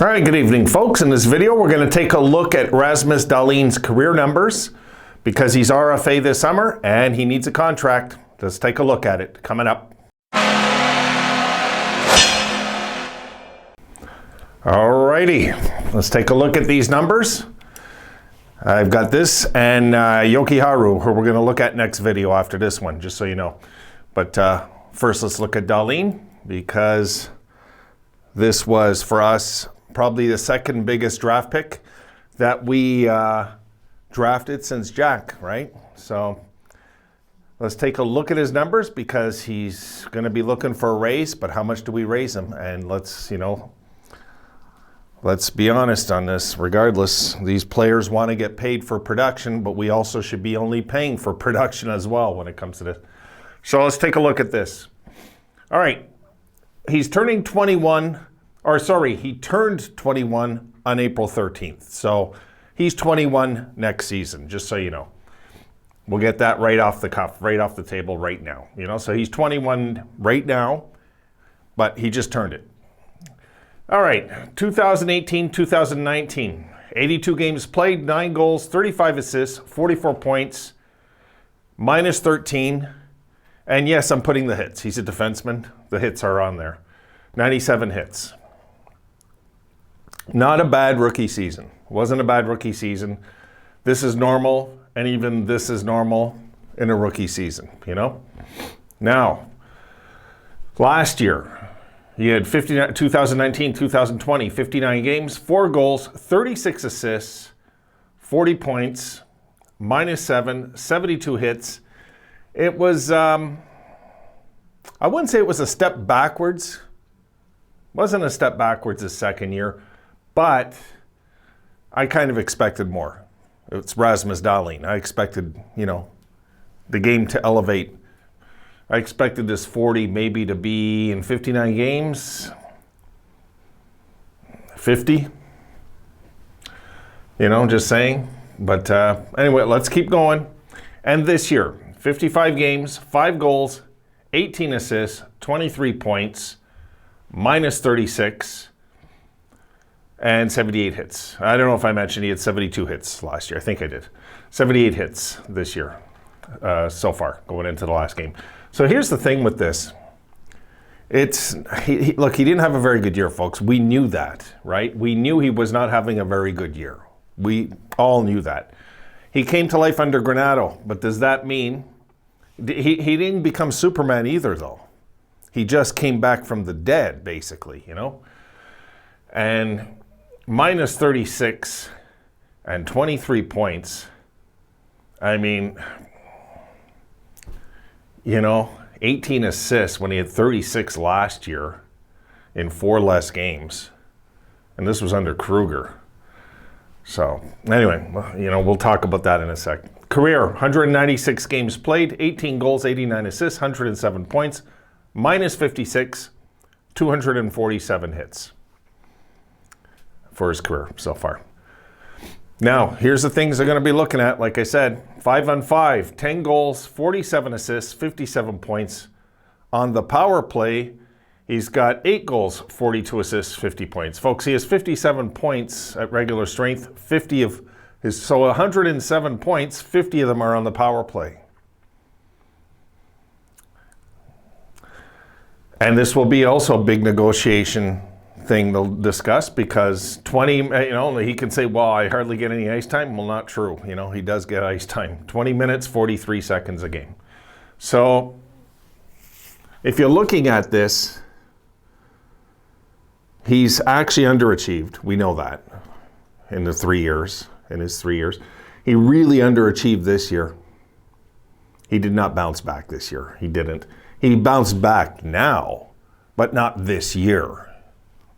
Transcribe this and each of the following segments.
All right, good evening, folks. In this video, we're going to take a look at Rasmus Dahlin's career numbers because he's RFA this summer and he needs a contract. Let's take a look at it coming up. All righty, let's take a look at these numbers. I've got this and Yoki Haru, who we're going to look at next video after this one, just so you know. But first, let's look at Dahlin because this was, for us, probably the second biggest draft pick that we drafted since Jack, right? So let's take a look at his numbers because he's going to be looking for a raise, but how much do we raise him? And let's be honest on this. Regardless, these players want to get paid for production, but we also should be only paying for production as well when it comes to this. So let's take a look at this. All right, he's turning 21. He turned 21 on April 13th. So he's 21 next season, just so you know. We'll get that right off the cuff, right off the table right now. So he's 21 right now, but he just turned it. All right, 2018, 2019, 82 games played, 9 goals, 35 assists, 44 points, minus 13. And yes, I'm putting the hits. He's a defenseman. The hits are on there. 97 hits. Not a bad rookie season. Wasn't a bad rookie season. This is normal, and even this is normal in a rookie season, Now, last year, he had 2019, 2020, 59 games, 4 goals, 36 assists, 40 points, minus 7, 72 hits. It was, I wouldn't say it was a step backwards. Wasn't a step backwards his second year. But I kind of expected more. It's Rasmus Dahlin. I expected, the game to elevate. I expected this 40 maybe to be in 59 games. 50. Just saying. But anyway, let's keep going. And this year, 55 games, 5 goals, 18 assists, 23 points, minus 36. And 78 hits. I don't know if I mentioned he had 72 hits last year. I think I did. 78 hits this year so far, going into the last game. So here's the thing with this. Look, he didn't have a very good year, folks. We knew that, right? We knew he was not having a very good year. We all knew that. He came to life under Granato, but does that mean... He didn't become Superman either, though. He just came back from the dead, basically, And... minus 36 and 23 points. I mean, 18 assists when he had 36 last year in 4 less games. And this was under Kruger. So anyway, we'll talk about that in a sec. Career, 196 games played, 18 goals, 89 assists, 107 points, minus 56, 247 hits. For his career so far. Now, here's the things they're going to be looking at. Like I said, 5-on-5, 10 goals, 47 assists, 57 points. On the power play, he's got 8 goals, 42 assists, 50 points. Folks, he has 57 points at regular strength. 107 points, 50 of them are on the power play. And this will be also a big negotiation thing they'll discuss because 20, he can say, well, I hardly get any ice time. Well, not true. He does get ice time. 20 minutes, 43 seconds a game. So if you're looking at this, he's actually underachieved. We know that in his 3 years. He really underachieved this year. He did not bounce back this year. He didn't. He bounced back now, but not this year.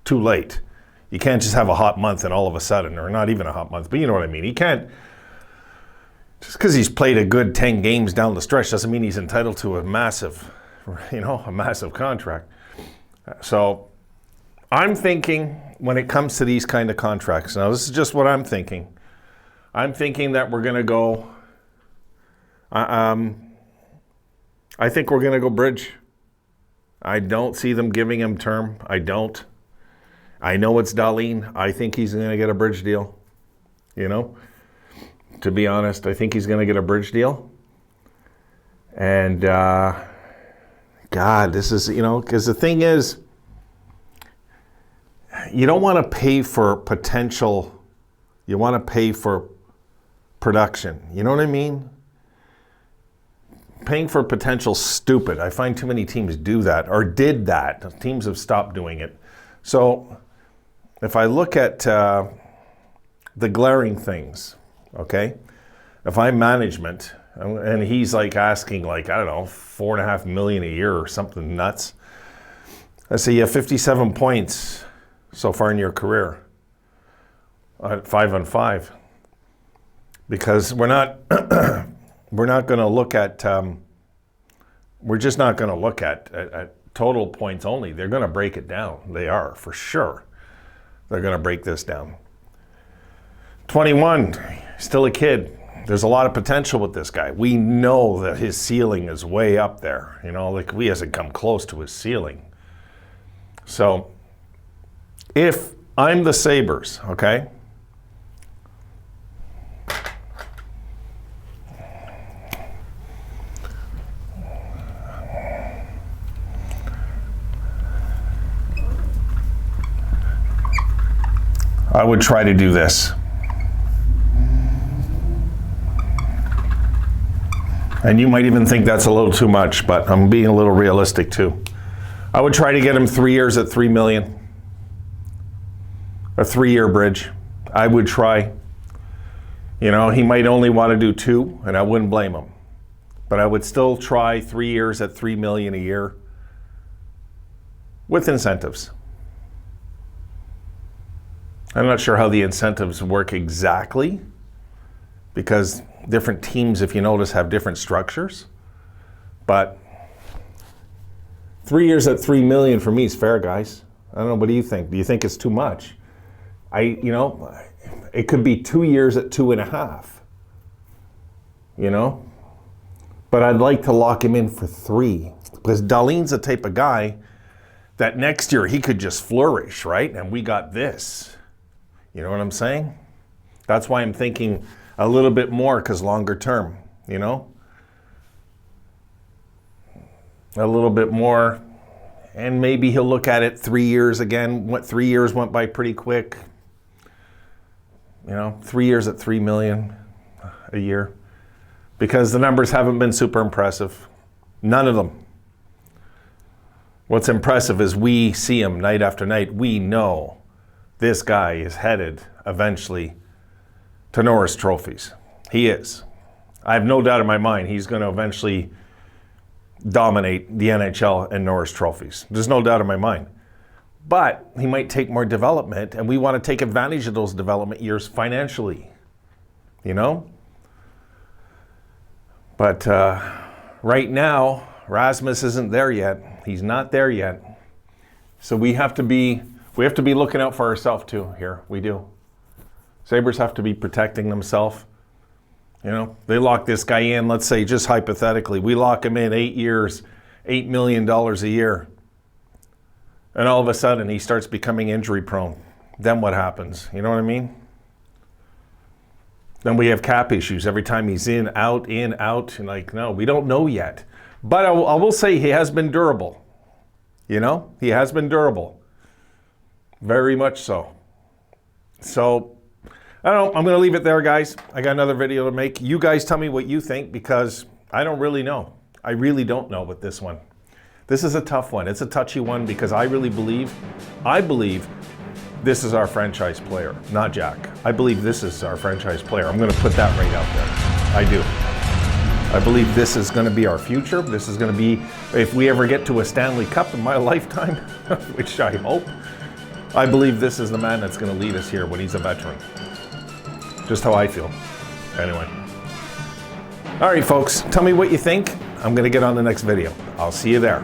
Too late. You can't just have a hot month and all of a sudden, or not even a hot month, but you know what I mean. He can't, just because he's played a good 10 games down the stretch doesn't mean he's entitled to a massive contract. So I'm thinking when it comes to these kind of contracts, now this is just what I'm thinking. I'm thinking that we're going to go, I think we're going to go bridge. I don't see them giving him term. I don't. I know it's Dahlin. I think he's going to get a bridge deal. You know, to be honest, I think he's going to get a bridge deal. And God, this is, you know, because the thing is, you don't want to pay for potential. You want to pay for production. You know what I mean? Paying for potential's stupid. I find too many teams do that or did that. Teams have stopped doing it. So if I look at the glaring things, okay? If I'm management and he's like asking like, I don't know, $4.5 million a year or something nuts. I say you have 57 points so far in your career at 5-on-5, because we're not going to look at we're just not going to look at total points only. They're going to break it down. They are, for sure. They're going to break this down. 21, still a kid. There's a lot of potential with this guy. We know that his ceiling is way up there. You know, like he hasn't come close to his ceiling. So if I'm the Sabres, okay, I would try to do this. And you might even think that's a little too much, but I'm being a little realistic too. I would try to get him 3 years at $3 million. A 3-year bridge. I would try. You know, he might only want to do 2, and I wouldn't blame him. But I would still try 3 years at $3 million a year with incentives. I'm not sure how the incentives work exactly, because different teams, if you notice, have different structures. But 3 years at $3 million for me is fair, guys. I don't know, what do you think? Do you think it's too much? You know, it could be 2 years at 2.5, you know? But I'd like to lock him in for 3, because Dahlin's the type of guy that next year he could just flourish, right? And we got this. You know what I'm saying? That's why I'm thinking a little bit more, because longer term, you know? A little bit more, and maybe he'll look at it 3 years again. 3 years went by pretty quick. You know, 3 years at $3 million a year, because the numbers haven't been super impressive. None of them. What's impressive is we see him night after night. We know this guy is headed eventually to Norris trophies. He is. I have no doubt in my mind he's going to eventually dominate the NHL and Norris trophies. There's no doubt in my mind. But he might take more development, and we want to take advantage of those development years financially, you know? But right now, Rasmus isn't there yet. He's not there yet. So we have to be looking out for ourselves too here. We do. Sabres have to be protecting themselves. You know, they lock this guy in, let's say just hypothetically, we lock him in 8 years, $8 million a year. And all of a sudden he starts becoming injury prone. Then what happens? You know what I mean? Then we have cap issues every time he's in, out, and like, no, we don't know yet. But I will say he has been durable. You know, he has been durable. Very much so. So, I don't know. I'm going to leave it there, guys. I got another video to make. You guys tell me what you think, because I don't really know. I really don't know with this one. This is a tough one. It's a touchy one, because I believe this is our franchise player, not Jack. I believe this is our franchise player. I'm going to put that right out there. I do. I believe this is going to be our future. This is going to be, if we ever get to a Stanley Cup in my lifetime, which I hope, I believe this is the man that's going to lead us here when he's a veteran. Just how I feel. Anyway. All right, folks, tell me what you think. I'm going to get on the next video. I'll see you there.